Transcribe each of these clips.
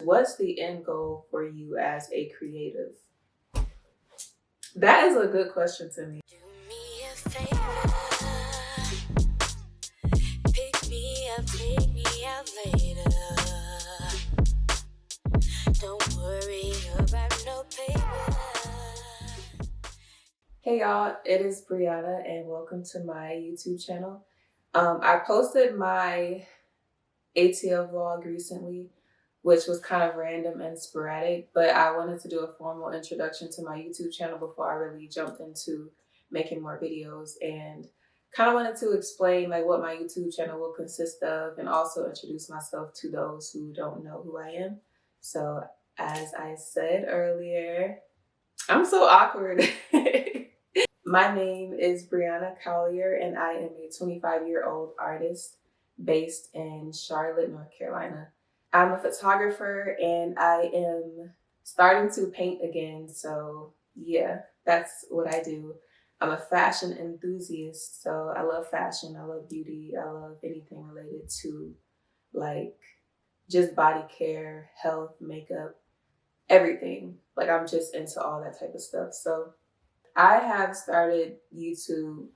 what's the end goal for you as a creative? That is a good question to me. Do me a favor, pick me up, take me out later. Don't worry about no paper. Hey y'all, it is Brianna and welcome to my YouTube channel. I posted my ATL vlog recently, which was kind of random and sporadic, but I wanted to do a formal introduction to my YouTube channel before I really jumped into making more videos, and kind of wanted to explain like what my YouTube channel will consist of and also introduce myself to those who don't know who I am. So as I said earlier, I'm so awkward. My name is Breonna Collier and I am a 25-year-old artist based in Charlotte, North Carolina. I'm a photographer and I am starting to paint again. So yeah, that's what I do. I'm a fashion enthusiast. So I love fashion. I love beauty. I love anything related to like just body care, health, makeup, everything. Like I'm just into all that type of stuff. So I have started YouTube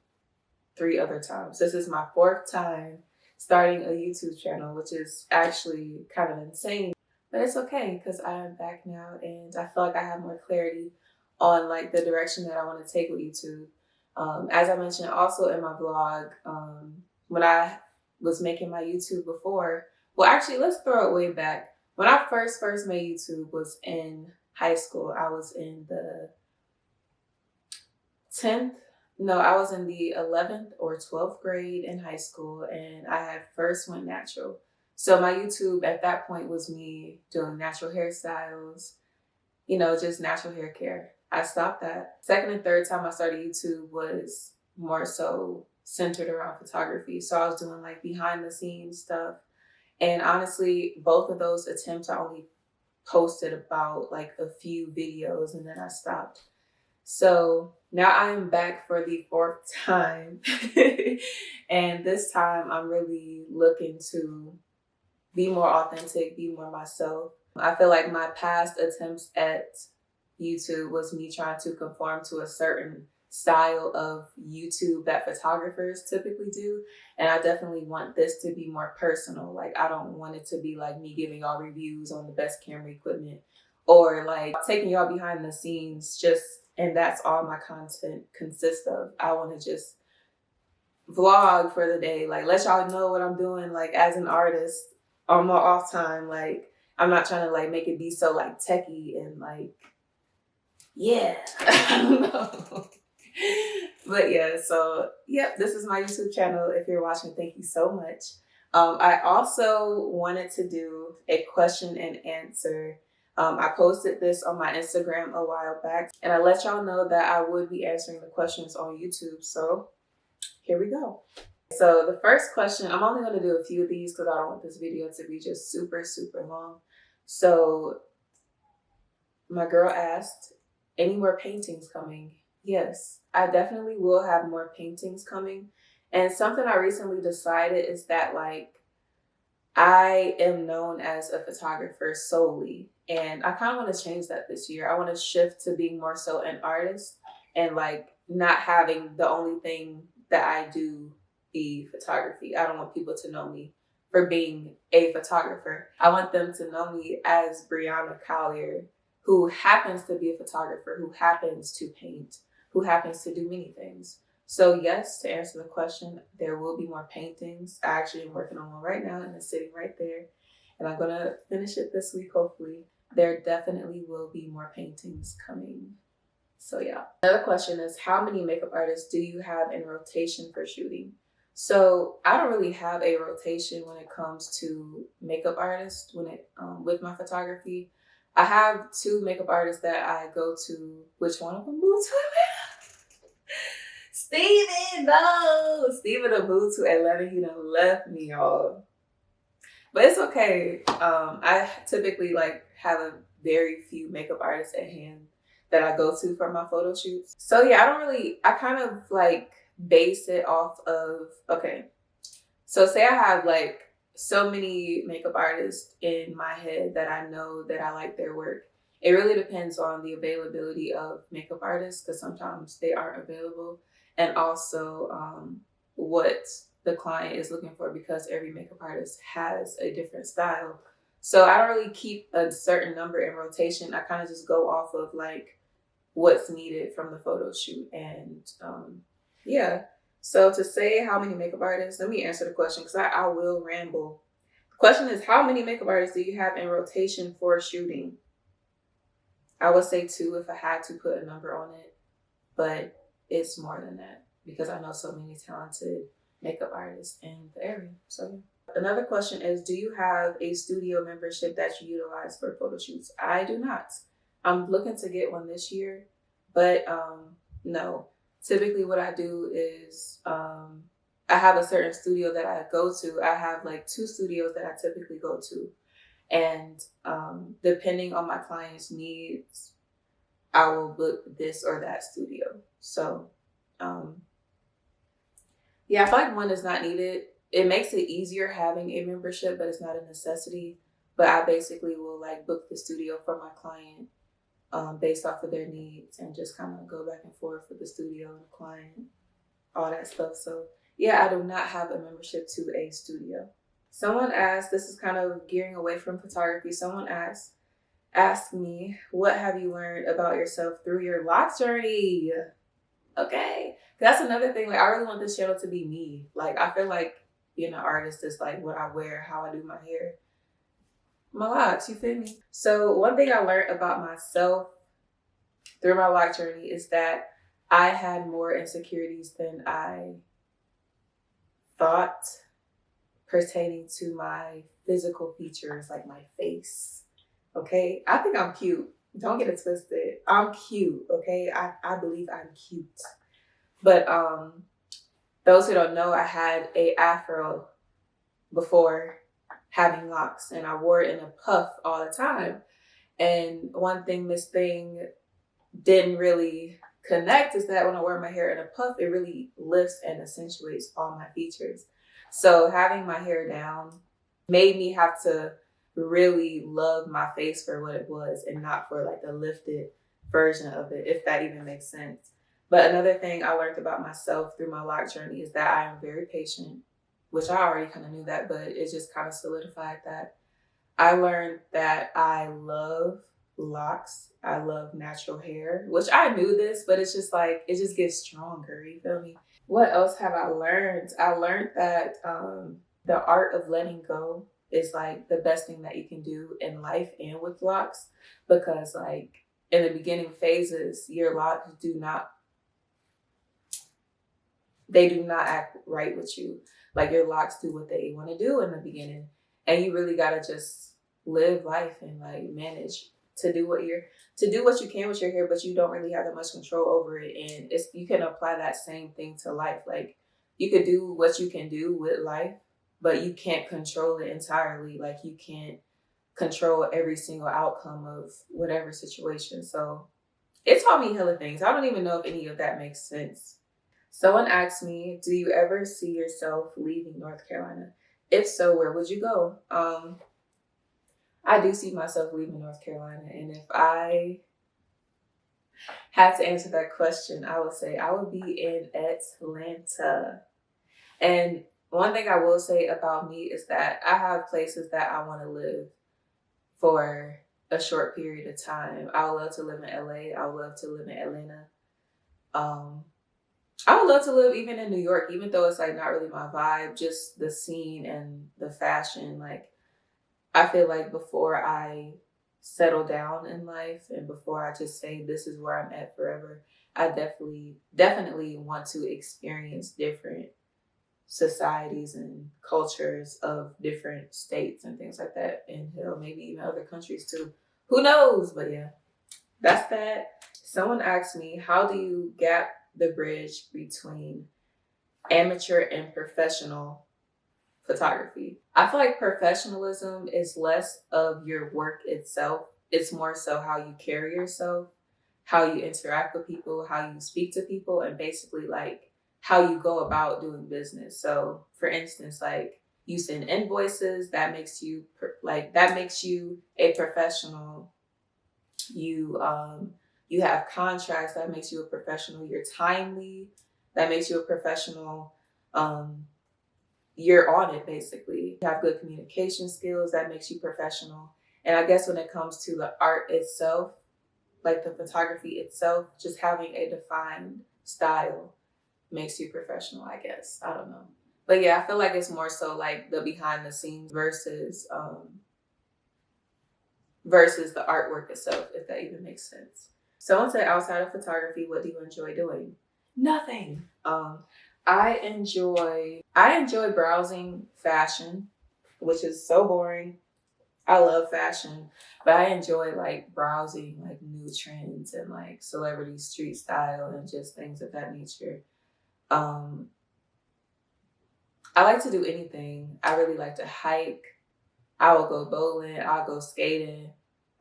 3 other times. This is my 4th time starting a YouTube channel, which is actually kind of insane, but it's okay because I am back now and I feel like I have more clarity on like the direction that I want to take with YouTube. As I mentioned also in my vlog, when I was making my YouTube before, well, actually, let's throw it way back. When I first made YouTube was in high school. I was in the 10th, no, I was in the 11th or 12th grade in high school and I had first went natural. So my YouTube at that point was me doing natural hairstyles, you know, just natural hair care. I stopped that. Second and third time I started YouTube was more so centered around photography. So I was doing like behind the scenes stuff. And honestly, both of those attempts I only posted about like a few videos and then I stopped. So now I am back for the 4th time. And this time I'm really looking to be more authentic, be more myself. I feel like my past attempts at YouTube was me trying to conform to a certain style of YouTube that photographers typically do. And I definitely want this to be more personal. Like I don't want it to be like me giving y'all reviews on the best camera equipment or like taking y'all behind the scenes just, and that's all my content consists of. I want to just vlog for the day, like let y'all know what I'm doing like as an artist on my off time. Like I'm not trying to like make it be so like techie and like, yeah, I don't know. But yeah, so yep, this is my YouTube channel. If you're watching, thank you so much. I also wanted to do a question and answer. I posted this on my Instagram a while back and I let y'all know that I would be answering the questions on YouTube. So here we go. So the first question, I'm only going to do a few of these because I don't want this video to be just super long. So my girl asked, any more paintings coming? Yes, I definitely will have more paintings coming. And something I recently decided is that like I am known as a photographer solely, and I kind of want to change that this year. I want to shift to being more so an artist and like not having the only thing that I do be photography. I don't want people to know me for being a photographer. I want them to know me as Breonna Collier, who happens to be a photographer, who happens to paint, who happens to do many things. So yes, to answer the question, there will be more paintings. I actually am working on one right now and it's sitting right there. And I'm gonna finish it this week, hopefully. There definitely will be more paintings coming. So yeah. Another question is, how many makeup artists do you have in rotation for shooting? So I don't really have a rotation when it comes to makeup artists with my photography. I have 2 makeup artists that I go to. Which one of them moved to Atlanta? Steven, no! Steven moved to Atlanta. He done left me, y'all. But it's okay. I typically like have a very few makeup artists at hand that I go to for my photo shoots. So yeah, I kind of like base it off of, okay. So say I have like so many makeup artists in my head that I know that I like their work. It really depends on the availability of makeup artists because sometimes they aren't available, and also what the client is looking for because every makeup artist has a different style. So I don't really keep a certain number in rotation. I kind of just go off of like what's needed from the photo shoot. And yeah. So to say how many makeup artists, let me answer the question because I will ramble. The question is, how many makeup artists do you have in rotation for shooting? I would say two if I had to put a number on it, but it's more than that because I know so many talented makeup artists in the area. So yeah. Another question is, do you have a studio membership that you utilize for photo shoots? I do not. I'm looking to get one this year, but no. Typically, what I do is I have a certain studio that I go to. I have like two studios that I typically go to, and depending on my client's needs, I will book this or that studio. So, um, yeah, I feel like one is not needed. It makes it easier having a membership, but it's not a necessity. But I basically will like book the studio for my client based off of their needs and just kind of go back and forth with the studio and the client, all that stuff. So yeah, I do not have a membership to a studio. Someone asked, this is kind of gearing away from photography. Someone asked me, what have you learned about yourself through your lock journey? Okay. That's another thing. Like, I really want this channel to be me. Like, I feel like being an artist is like what I wear, how I do my hair, my locks, you feel me? So, one thing I learned about myself through my lock journey is that I had more insecurities than I thought pertaining to my physical features, like my face. Okay. I think I'm cute. Don't get it twisted. I'm cute. Okay. I believe I'm cute. But those who don't know, I had a afro before having locks, and I wore it in a puff all the time. And one thing this thing didn't really connect is that when I wear my hair in a puff, it really lifts and accentuates all my features. So having my hair down made me have to really love my face for what it was and not for like the lifted version of it, if that even makes sense. But another thing I learned about myself through my lock journey is that I am very patient, which I already kind of knew that, but it just kind of solidified that. I learned that I love locks. I love natural hair, which I knew this, but it's just like, it just gets stronger. You feel me? What else have I learned? I learned that the art of letting go is like the best thing that you can do in life and with locks, because like in the beginning phases, your locks they do not act right with you. Like your locks do what they want to do in the beginning. And you really gotta just live life and like manage to do what you can with your hair, but you don't really have that much control over it. And it's you can apply that same thing to life. Like you could do what you can do with life, but you can't control it entirely. Like you can't control every single outcome of whatever situation. So it taught me hella things. I don't even know if any of that makes sense. Someone asked me, do you ever see yourself leaving North Carolina? If so, where would you go? I do see myself leaving North Carolina. And if I had to answer that question, I would say I would be in Atlanta. And one thing I will say about me is that I have places that I want to live for a short period of time. I would love to live in LA. I would love to live in Atlanta. Um, I would love to live even in New York, even though it's like not really my vibe, just the scene and the fashion. Like I feel like before I settle down in life and before I just say this is where I'm at forever, I definitely want to experience different societies and cultures of different states and things like that. And hell, maybe even other countries too. Who knows? But yeah, that's that. Someone asked me, how do you gap the bridge between amateur and professional photography? I feel like professionalism is less of your work itself. It's more so how you carry yourself, how you interact with people, how you speak to people, and basically like how you go about doing business. So for instance, like You send invoices, that makes you that makes you a professional. You have contracts, that makes you a professional. You're timely, that makes you a professional. You're on it basically. You have good communication skills, that makes you professional. And I guess when it comes to the art itself, like the photography itself, just having a defined style makes you professional, I guess. I don't know. But yeah, I feel like it's more so like the behind the scenes versus the artwork itself, if that even makes sense. Someone said, outside of photography, what do you enjoy doing? Nothing. I enjoy browsing fashion, which is so boring. I love fashion, but I enjoy like browsing like new trends and like celebrity street style and just things of that nature. I like to do anything. I really like to hike. I will go bowling. I'll go skating.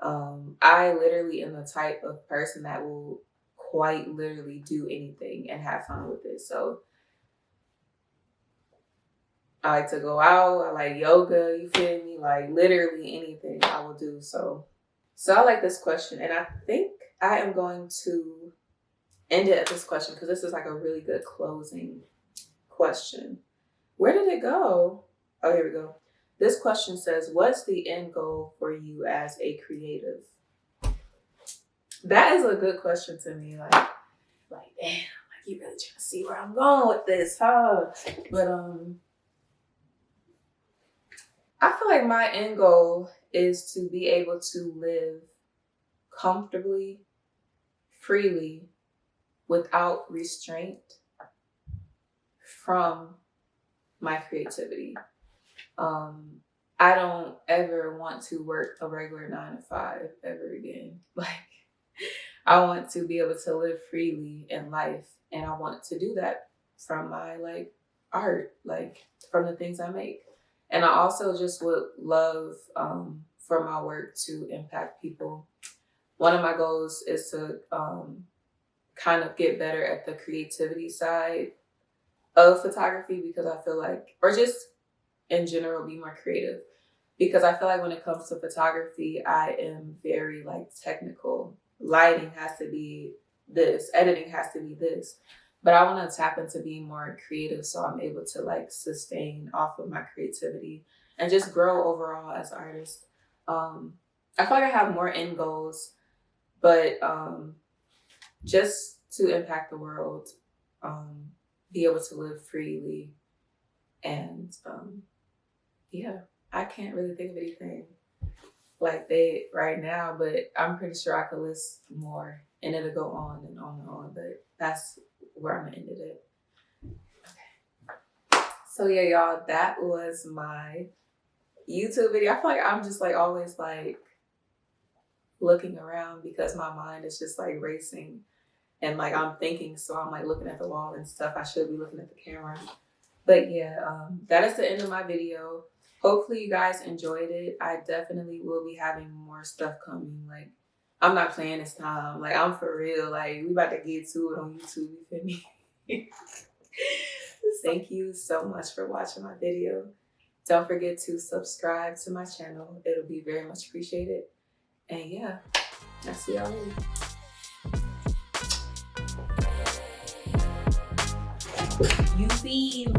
I literally am the type of person that will quite literally do anything and have fun with it. So I like to go out. I like yoga. You feel me? Like literally anything I will do. So I like this question, and I think I am going to end it at this question because this is like a really good closing question. Where did it go? Oh, here we go. This question says, what's the end goal for you as a creative? That is a good question to me. Like damn, like you really trying to see where I'm going with this, huh? But I feel like my end goal is to be able to live comfortably, freely, without restraint from my creativity. I don't ever want to work a regular 9 to 5 ever again. Like, I want to be able to live freely in life, and I want to do that from my like art, like from the things I make. And I also just would love for my work to impact people. One of my goals is to kind of get better at the creativity side of photography, because I feel like, or just in general, be more creative. Because I feel like when it comes to photography, I am very like technical. Lighting has to be this, editing has to be this. But I want to tap into being more creative so I'm able to like sustain off of my creativity and just grow overall as an artist. I feel like I have more end goals, but just to impact the world, be able to live freely, and yeah, I can't really think of anything like that right now, but I'm pretty sure I could list more, and it'll go on and on and on, but that's where I'm gonna end it at. Okay. So yeah, y'all, that was my YouTube video. I feel like I'm just like always like looking around because my mind is just like racing and like I'm thinking, so I'm like looking at the wall and stuff. I should be looking at the camera. But yeah, that is the end of my video. Hopefully you guys enjoyed it. I definitely will be having more stuff coming. Like, I'm not playing this time. Like, I'm for real. Like, we about to get to it on YouTube. You feel me? Thank you so much for watching my video. Don't forget to subscribe to my channel. It'll be very much appreciated. And yeah, I'll see y'all later. You feel